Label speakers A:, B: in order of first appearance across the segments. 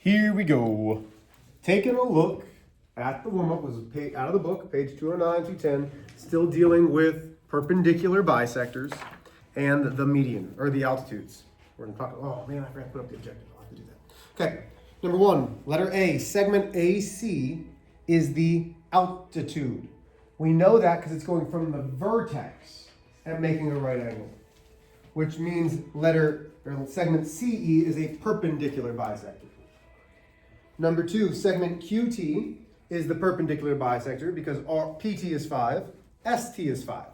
A: Here we go. Taking a look at the warm-up was out of the book, page 209 through 10, still dealing with perpendicular bisectors and the median, or the altitudes. We're gonna talk, oh man, I forgot to put up the objective. I'll have to do that. Okay, number one, letter A, segment AC is the altitude. We know that because it's going from the vertex and making a right angle, which means segment CE is a perpendicular bisector. Number two, segment QT is the perpendicular bisector because PT is 5, ST is 5,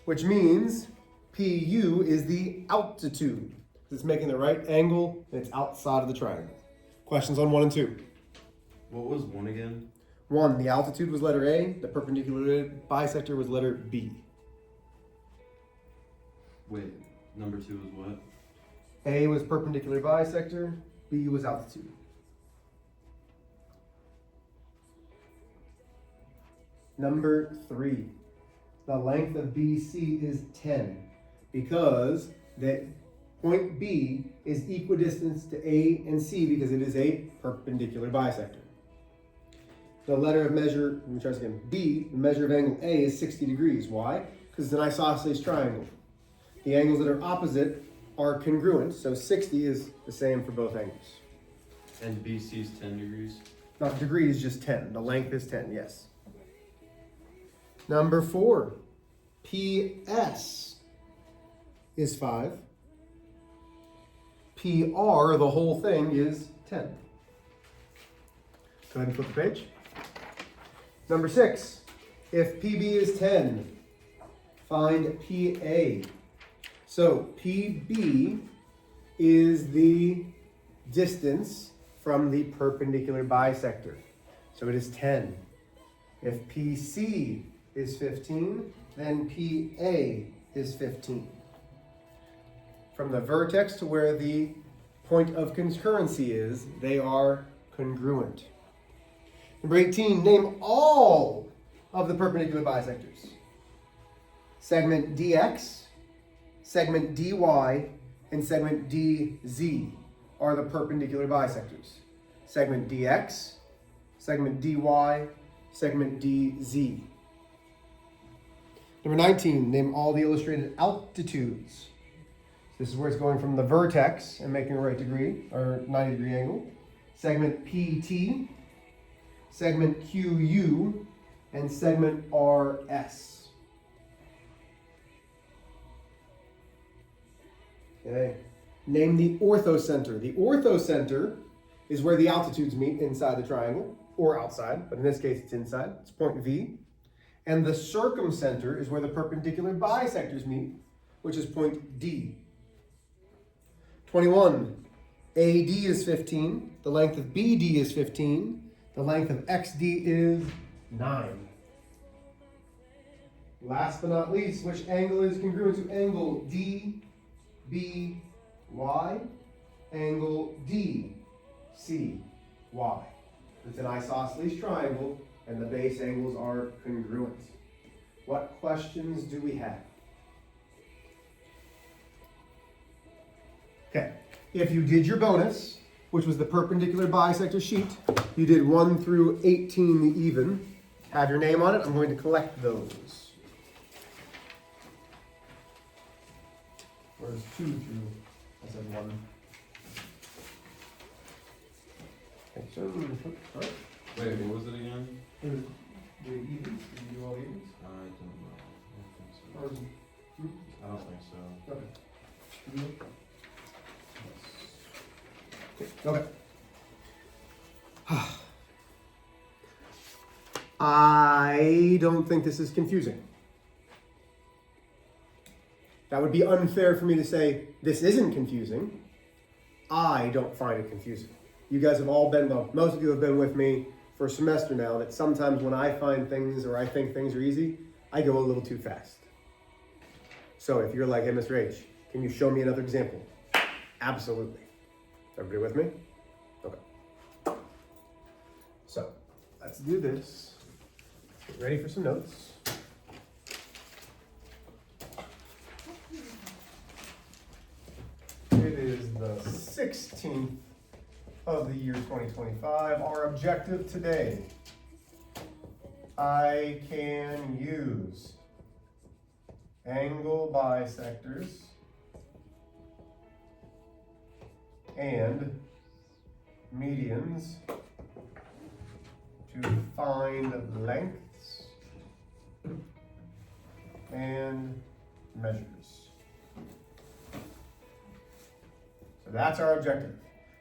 A: which means PU is the altitude. It's making the right angle and it's outside of the triangle. Questions on 1 and 2?
B: What was 1 again?
A: 1, the altitude was letter A, the perpendicular bisector was letter B.
B: Wait, number 2 was what?
A: A was perpendicular bisector, B was altitude. Number 3, the length of BC is 10 because that point B is equidistant to A and C because it is a perpendicular bisector. The letter of measure, let me try this again, B, the measure of angle A is 60 degrees. Why? Because it's an isosceles triangle. The angles that are opposite are congruent, so 60 is the same for both angles.
B: And BC is 10 degrees?
A: Not degrees, just 10. The length is 10, yes. Number 4, PS is 5. PR, the whole thing, is 10. Go ahead and flip the page. Number 6, if PB is 10, find PA. So PB is the distance from the perpendicular bisector. So it is 10. If PC is 15, then PA is 15. From the vertex to where the point of concurrency is, they are congruent. Number 18, name all of the perpendicular bisectors. Segment DX, segment DY, and segment DZ are the perpendicular bisectors. Segment DX, segment DY, segment DZ. Number 19, name all the illustrated altitudes. This is where it's going from the vertex and making a right degree, or 90 degree angle. Segment PT, segment QU, and segment RS. Okay. Name the orthocenter. The orthocenter is where the altitudes meet inside the triangle, or outside, but in this case it's inside. It's point V. And the circumcenter is where the perpendicular bisectors meet, which is point D. 21, AD is 15, the length of BD is 15, the length of XD is 9. Last but not least, which angle is congruent to angle DBY? Angle DCY. It's an isosceles triangle and the base angles are congruent. What questions do we have? Okay, if you did your bonus, which was the perpendicular bisector sheet, you did 1 through 18 the even, have your name on it, I'm going to collect those. Where's 2 through, I said 1. Okay, so, all right.
B: Wait, what was it again?
A: It was the evens, did you do all the evens?
B: I don't know. I
A: Or
B: don't think so. I don't think so.
A: Okay. Okay. I don't think this is confusing. That would be unfair for me to say this isn't confusing. I don't find it confusing. You guys have all been, well, most of you have been with me for a semester now, that sometimes when I find things or I think things are easy, I go a little too fast. So if you're like, hey, Mr. H, can you show me another example? Absolutely. Everybody with me? Okay. So let's do this. Get ready for some notes. It is the 16th of the year 2025. Our objective today, I can use angle bisectors and medians to find lengths and measures. So that's our objective.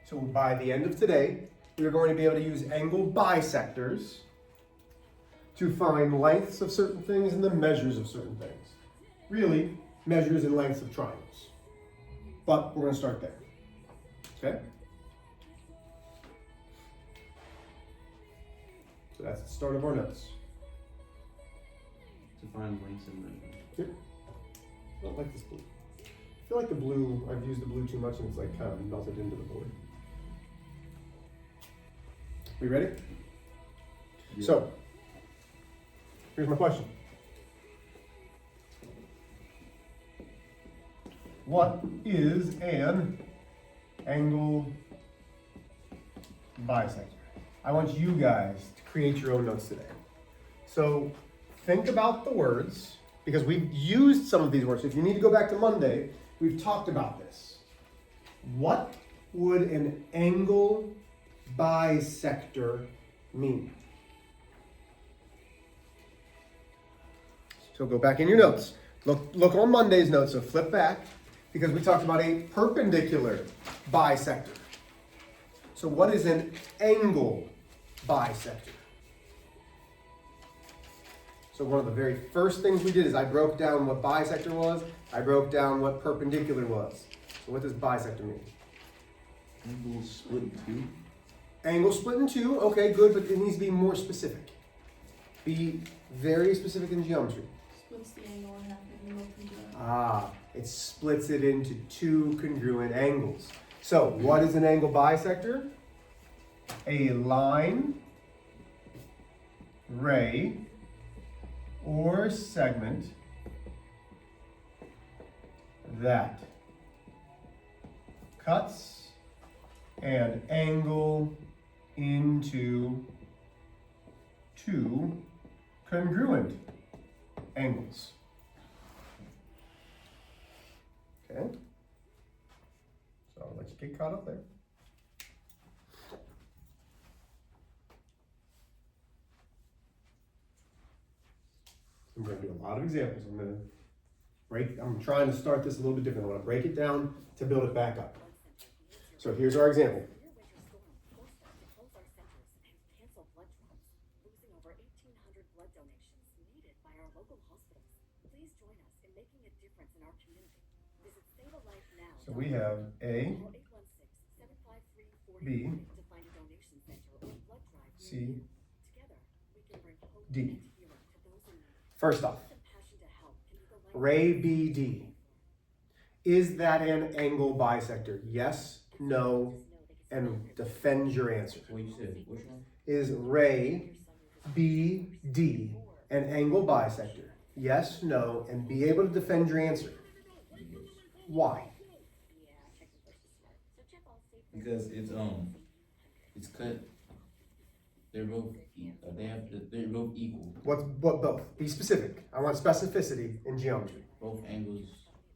A: So by the end of today, we are going to be able to use angle bisectors to find lengths of certain things and the measures of certain things. Really, measures and lengths of triangles. But we're going to start there. Okay? So that's the start of our notes.
B: To find lengths and measures.
A: Yep. I don't like this blue. I feel like the blue, I've used the blue too much and it's like kind of melted into the board. We ready?
B: Yeah.
A: So, here's my question. What is an angle bisector? I want you guys to create your own notes today. So think about the words, because we've used some of these words. If you need to go back to Monday, we've talked about this. What would an angle bisector mean? So go back in your notes. Look on Monday's notes, so flip back, because we talked about a perpendicular bisector. So what is an angle bisector? So one of the very first things we did is I broke down what bisector was, I broke down what perpendicular was. So what does bisector mean?
B: Angle split in two.
A: Angle split in two, okay, good, but it needs to be more specific. Be very specific in geometry.
C: Splits the angle in half and both congruent.
A: Ah, it splits it into two congruent angles. So, what is an angle bisector? A line, ray, or segment that cuts an angle into two congruent angles. Okay? So I'll let you get caught up there. I'm going to do a lot of examples. I'm trying to start this a little bit different. I want to break it down to build it back up. So here's our example. So we have A, B, C, D. First off, ray BD. Is that an angle bisector? Yes, no, and defend your answer.
B: What you said? Which one?
A: Is ray BD an angle bisector? Yes, no, and be able to defend your answer. Why?
D: Because it's cut. They're both they're both equal.
A: What both? Be specific. I want specificity in geometry.
D: Both angles.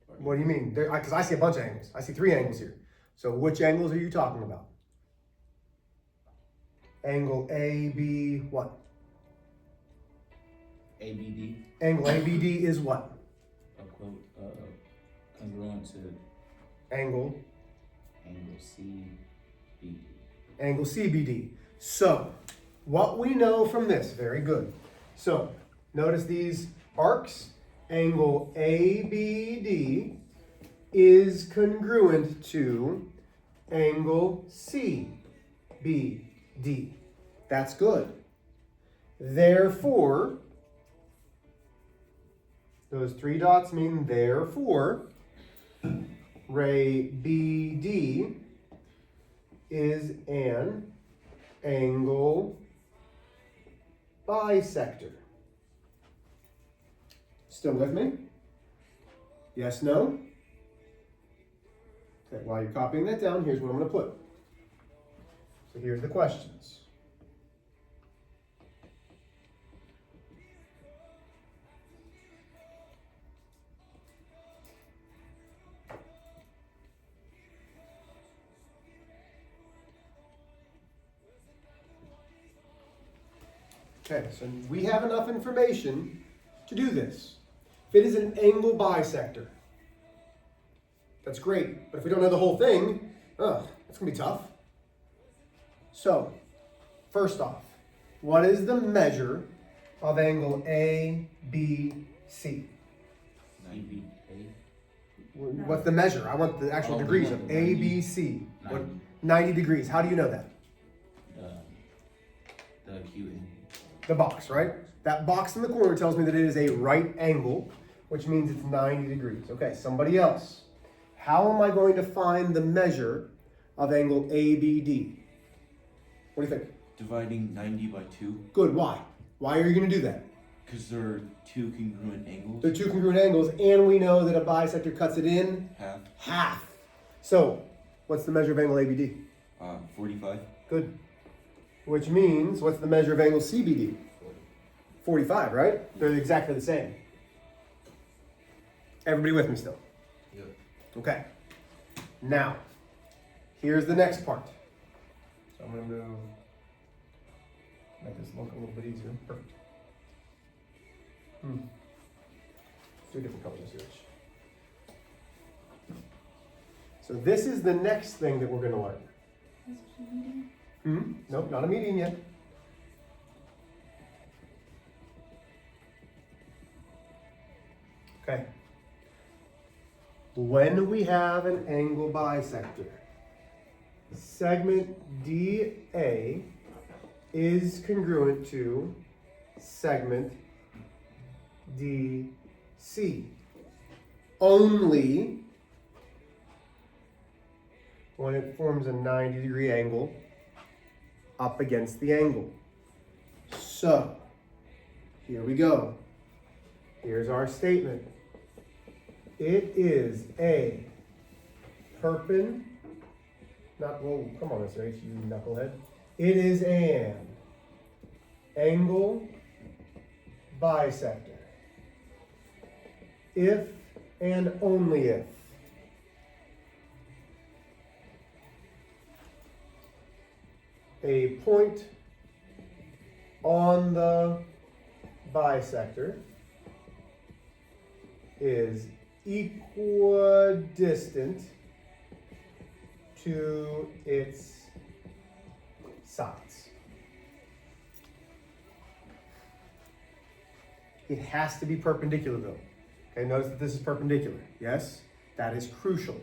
A: What do you mean? Because I see a bunch of angles. I see 3 angles here. So which angles are you talking about? Angle AB what?
D: ABD.
A: Angle ABD is what?
D: Congruent to
A: Angle
D: CBD.
A: Angle CBD. So what we know from this, very good. So notice these arcs. Angle ABD is congruent to angle CBD. That's good. Therefore, those 3 dots mean therefore, ray BD is an angle bisector. Still with me? Yes, no? Okay, while you're copying that down, here's what I'm going to put. So here's the questions. Okay, so we have enough information to do this. If it is an angle bisector, that's great. But if we don't know the whole thing, that's gonna be tough. So, first off, what is the measure of angle ABC?
D: 90.
A: What's the measure? I want the actual
D: Oh,
A: degrees
D: you
A: of
D: want the 90.
A: ABC. What,
D: 90.
A: 90 degrees. How do you know that?
D: The acute angle.
A: The box, right? That box in the corner tells me that it is a right angle, which means it's 90 degrees. Okay, somebody else. How am I going to find the measure of angle ABD? What do you think?
B: Dividing 90 by 2,
A: Good, why? Why are you going to do that?
B: because there are two congruent angles.
A: They're two congruent angles, and we know that a bisector cuts it in
B: Half.
A: half. So, what's the measure of angle ABD?
B: 45.
A: Good. Which means, what's the measure of angle CBD? 45, right? They're exactly the same. Everybody with me still?
B: Yep.
A: Okay. Now, here's the next part. So I'm going to make this look a little bit easier. Perfect. Let's do different colors. So this is the next thing that we're going to learn.
C: That's what you're reading.
A: Nope, not a median yet. Okay. When we have an angle bisector, segment DA is congruent to segment DC. Only when it forms a 90-degree angle up against the angle. So, here we go. Here's our statement. It is a come on, Mr. H, you knucklehead. It is an angle bisector. If and only if a point on the bisector is equidistant to its sides. It has to be perpendicular though. Okay, notice that this is perpendicular. Yes, that is crucial.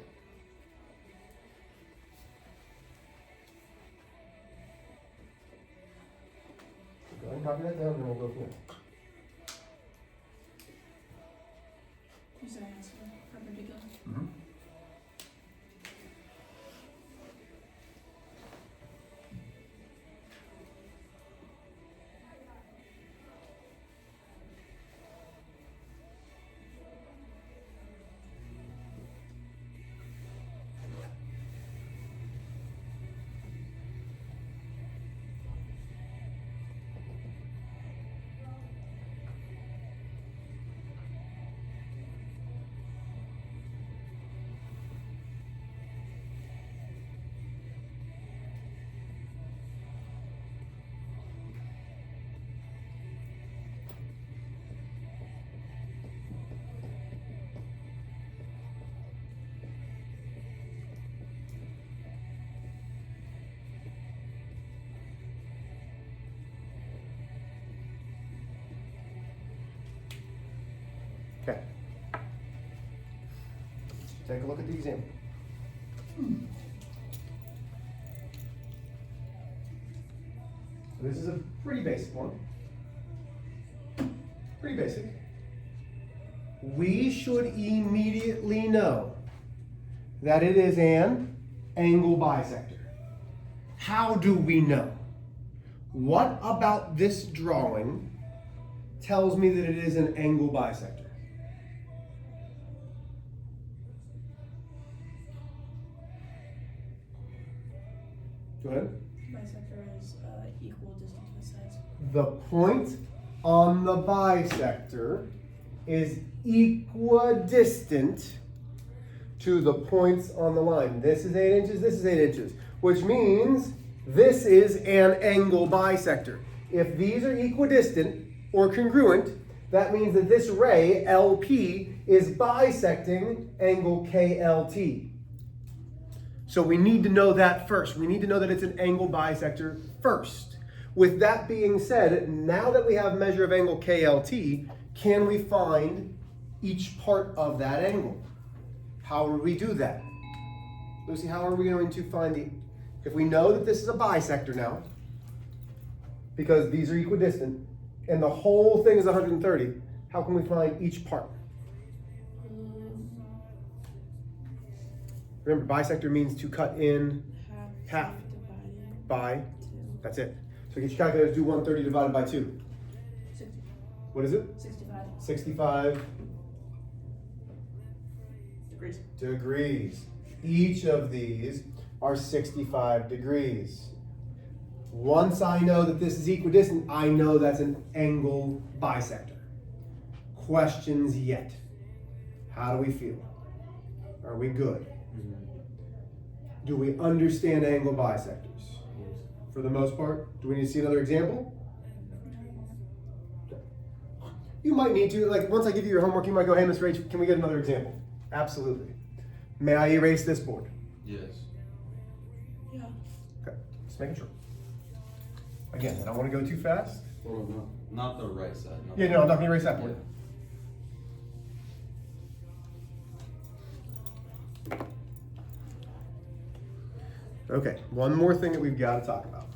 A: Go ahead and copy that down and then we'll go from there.
C: You said it has to be perpendicular. Okay. Take a look at the example. So this is a pretty basic one. Pretty basic. We should immediately know that it is an angle bisector. How do we know? What about this drawing tells me that it is an angle bisector? Go ahead.
E: Bisector is equal distance to the sides.
C: The point on the bisector is equidistant to the points on the line. This is 8 inches, this is 8 inches, which means this is an angle bisector. If these are equidistant or congruent, that means that this ray, LP, is bisecting angle KLT. So we need to know that first. We need to know that it's an angle bisector first. With that being said, now that we have measure of angle KLT, can we find each part of that angle? How will we do that? Lucy, how are we going to find the, if we know that this is a bisector now, because these are equidistant, and the whole thing is 130, how can we find each part? Remember, bisector means to cut in half
E: divided
C: by,
E: two.
C: that's it. So get your calculators, do 130 divided by 2.
E: 60.
C: What is it?
E: 65
C: 65
E: degrees.
C: degrees. Each of these are 65 degrees. Once I know that this is equidistant, I know that's an angle bisector. Questions yet? How do we feel? Are we good? Do we understand angle bisectors? For the most part. Do we need to see another example? You might need to, like once I give you your homework, you might go, hey, Mr. H, can we get another example? Absolutely. May I erase this board?
D: Yes.
E: Yeah.
C: Okay, just making sure. Again, I don't want to go too fast.
D: Well, no, not the right side. Not
C: Yeah,
D: the-
C: no, I'm not going to erase that board. Okay, one more thing that we've got to talk about.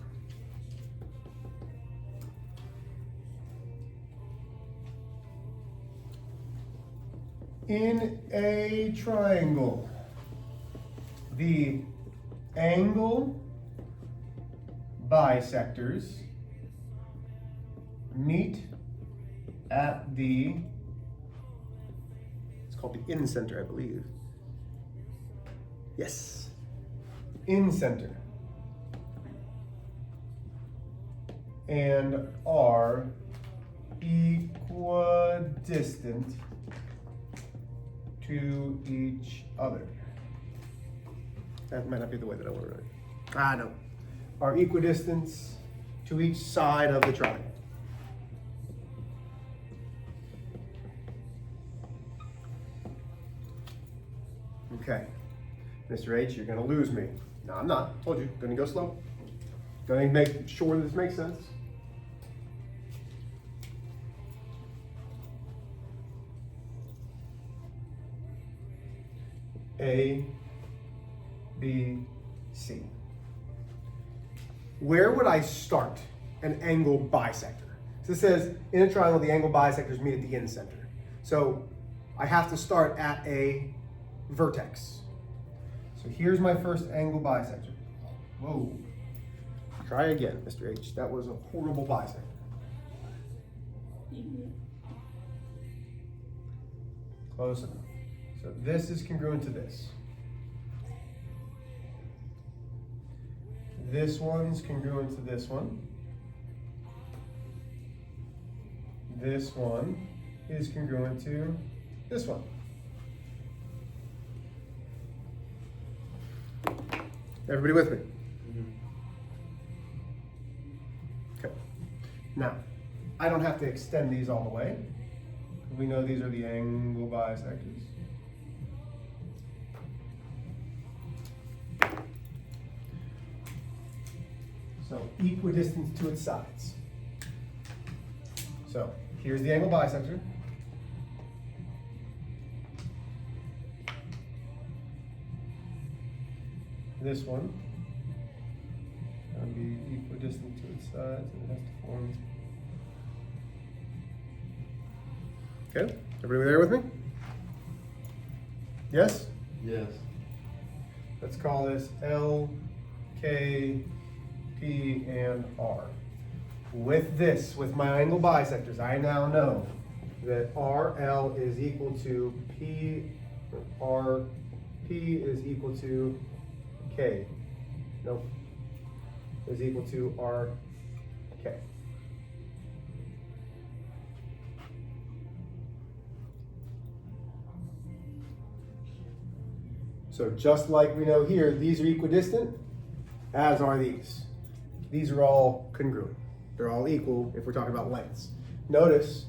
C: In a triangle, the angle bisectors meet at the, it's called the in-center, I believe. Yes, in-center. And are equidistant to each other. That might not be the way that I want to write it. No. Are equidistant to each side of the triangle. Okay. Mr. H, you're going to lose me. No, I'm not. Told you. Going to go slow. Going to make sure that this makes sense. A, B, C. Where would I start an angle bisector? So this says, in a triangle, the angle bisectors meet at the in-center. So I have to start at a vertex. So here's my first angle bisector. Whoa. Try again, Mr. H. That was a horrible bisector. Close enough. So this is congruent to this. This one's congruent to this one. This one is congruent to this one. Everybody with me? Okay. Now, I don't have to extend these all the way. We know these are the angle bisectors. So equidistant to its sides. So here's the angle bisector. This one will be equidistant to its sides, and it has to form. Okay, everybody there with me? Yes?
D: Yes.
C: Let's call this L, K, P, and R. With this, with my angle bisectors, I now know that RL is equal to P, RP is equal to K. Nope. is equal to RK. So just like we know here, these are equidistant, as are these. These are all congruent. They're all equal if we're talking about lengths. Notice,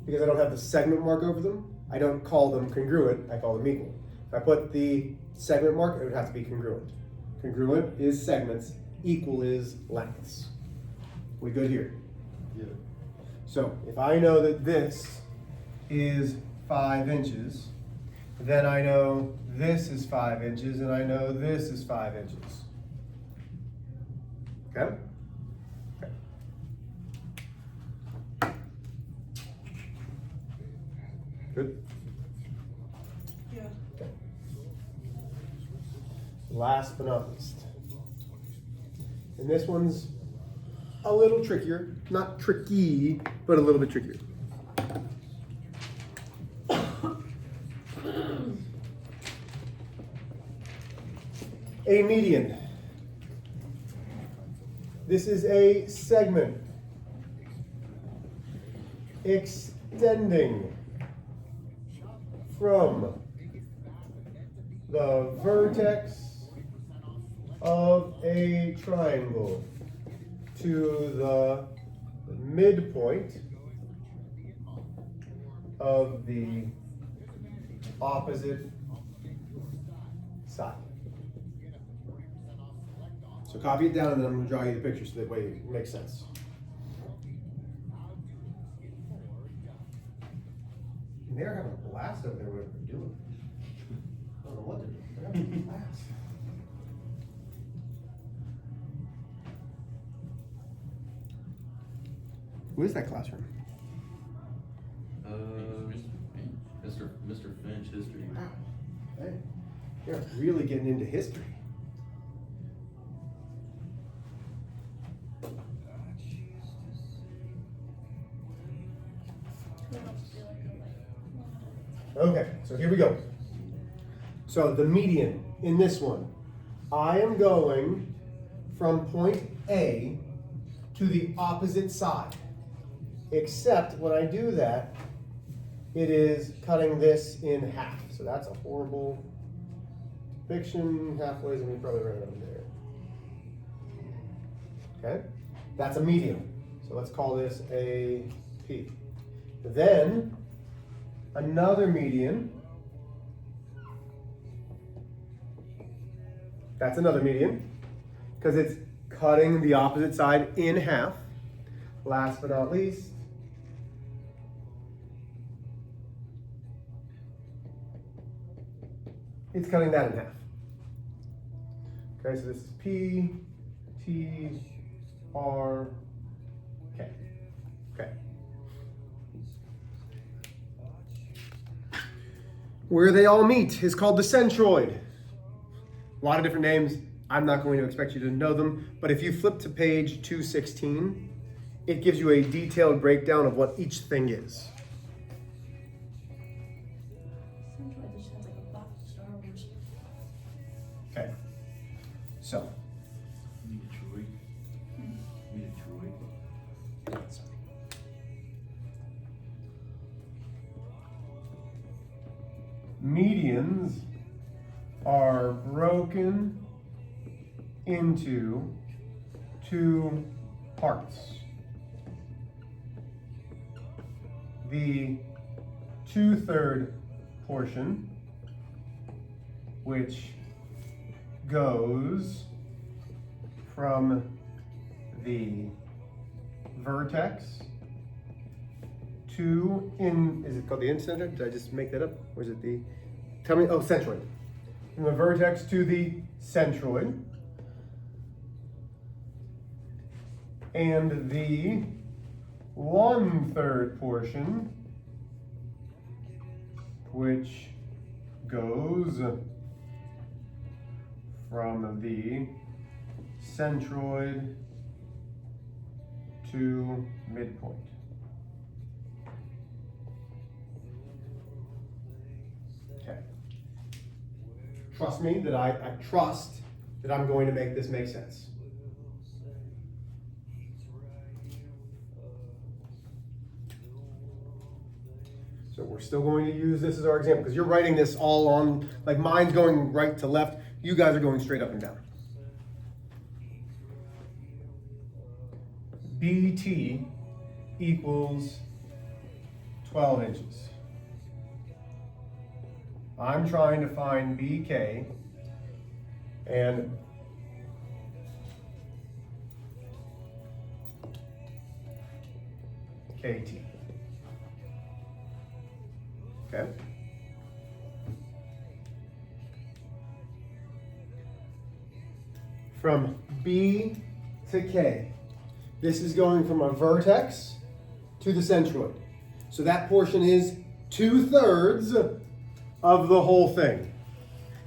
C: because I don't have the segment mark over them, I don't call them congruent, I call them equal. If I put the segment mark, it would have to be congruent. Congruent is segments, equal is lengths. We good here?
D: Yeah.
C: So if I know that this is 5 inches, then I know this is 5 inches, and I know this is 5 inches. Okay? Good?
E: Yeah.
C: Last but not least. And this one's a little trickier. Not tricky, but a little bit trickier. A median. This is a segment extending from the vertex of a triangle to the midpoint of the opposite side. So copy it down and then I'm going to draw you the picture so that way it makes sense. And they're having a blast over there, whatever they're doing. I don't know what they're doing. They're having a blast. Who is that classroom?
D: Mr. Finch, history.
C: Wow. Hey, they're really getting into history. Okay, so here we go. So the median in this one, I am going from point A to the opposite side. Except when I do that, it is cutting this in half. So that's a horrible depiction. Halfway is going to be probably right over there. Okay, that's a median. So let's call this a P. Then another median. That's another median because it's cutting the opposite side in half. Last but not least, it's cutting that in half. Okay, so this is P, T, R, K. Okay. Where they all meet is called the centroid. A lot of different names. I'm not going to expect you to know them, but if you flip to page 216, it gives you a detailed breakdown of what each thing is.
E: Centroid just has like a box of Star Wars.
C: Okay. So,
B: Need a droid. Need a droid.
C: medians are broken into two parts. The 2/3 portion, which goes from the vertex to is it called the incenter? Did I just make that up? Or is it the, tell me, oh, centroid. From the vertex to the centroid. And the 1/3 portion, which goes from the centroid to midpoint. Okay. Trust me that I trust that I'm going to make this make sense. So we're still going to use this as our example because you're writing this all on, like mine's going right to left. You guys are going straight up and down. BT equals 12 inches. I'm trying to find BK and KT. Okay. From B to K, this is going from a vertex to the centroid. So that portion is 2/3 of the whole thing.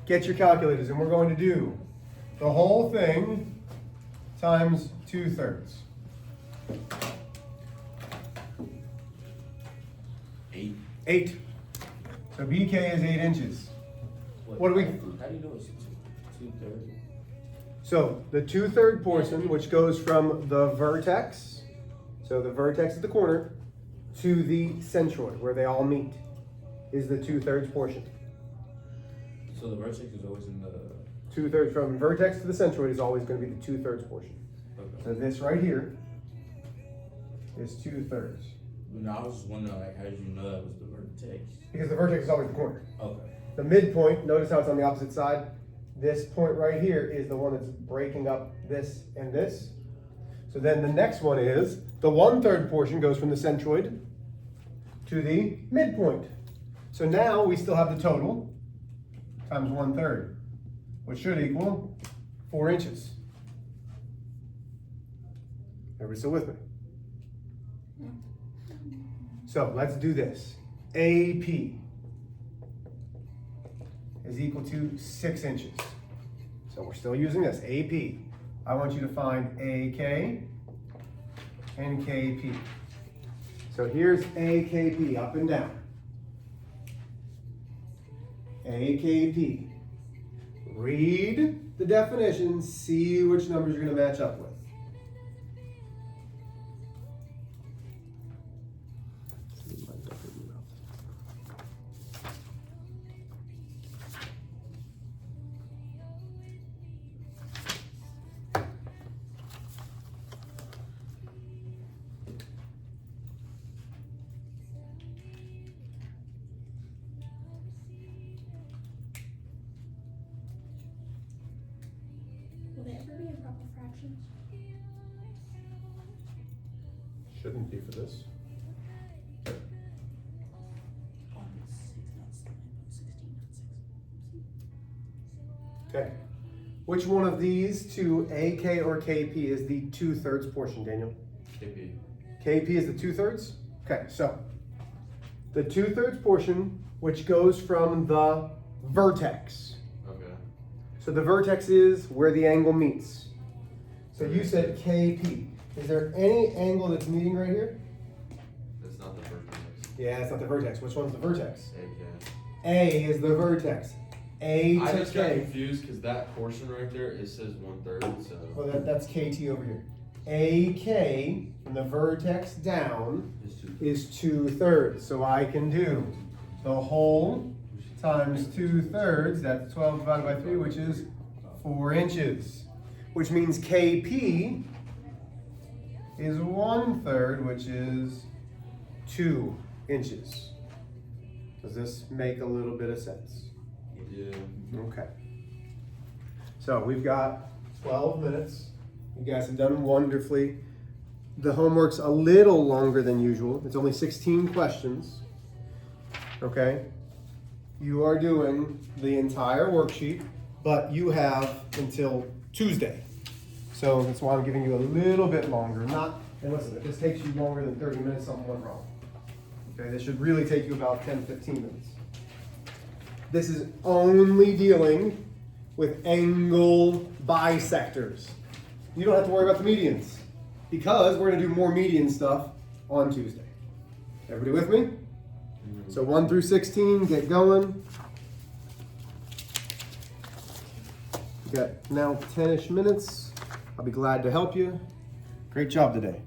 C: Get your calculators, and we're going to do the whole thing times 2/3.
D: 8.
C: 8. So BK is 8 inches. What do we?
D: How do you know it's 2/3?
C: So the 2/3 portion, which goes from the vertex, so the vertex at the corner, to the centroid, where they all meet, is the 2/3 portion.
D: So the vertex is always in the.
C: 2/3 from vertex to the centroid is always going to be the 2/3 portion.
D: Okay.
C: So this right here is 2/3.
D: No, I was just wondering, like, how did you know that was the vertex?
C: Because the vertex is always the corner.
D: Okay.
C: The midpoint, notice how it's on the opposite side. This point right here is the one that's breaking up this and this. So then the next one is the 1/3 portion goes from the centroid to the midpoint. So now we still have the total times 1/3, which should equal 4 inches. Everybody still with me? So let's do this. AP is equal to 6 inches. So we're still using this, AP. I want you to find AK and KP. So here's AKP, up and down. AKP. Read the definition, see which numbers you're going to match up with.
E: Will they ever be improper fractions?
C: Shouldn't be for this.
E: Oh, it's 6, not 7, 16, not 6.
C: Okay. Which one of these two, AK or KP, is the 2/3 portion, Daniel?
D: KP.
C: KP is the 2/3? Okay, so the 2/3 portion, which goes from the vertex.
D: Okay.
C: So the vertex is where the angle meets. So you said KP. Is there any angle that's meeting right here?
D: That's not the vertex.
C: Yeah, it's not the vertex. Which one's the vertex?
D: AK.
C: A is the vertex. A
D: I
C: to
D: just got
C: K.
D: confused because that portion right there, it says 1/3, so.
C: Well, that's KT over here. AK from the vertex down
D: It's 2.
C: is 2/3. So I can do the whole times 2/3. That's 12 divided by 3, which is 4 inches. Which means KP is 1/3, which is 2 inches. Does this make a little bit of sense?
D: Yeah.
C: Okay. So we've got 12 minutes. You guys have done wonderfully. The homework's a little longer than usual. It's only 16 questions. Okay? You are doing the entire worksheet, but you have until Tuesday. So that's why I'm giving you a little bit longer. And listen, if this takes you longer than 30 minutes, something went wrong. Okay, this should really take you about 10, 15 minutes. This is only dealing with angle bisectors. You don't have to worry about the medians because we're going to do more median stuff on Tuesday. Everybody with me? So 1 through 16, get going. You got now 10-ish minutes. I'll be glad to help you. Great job today.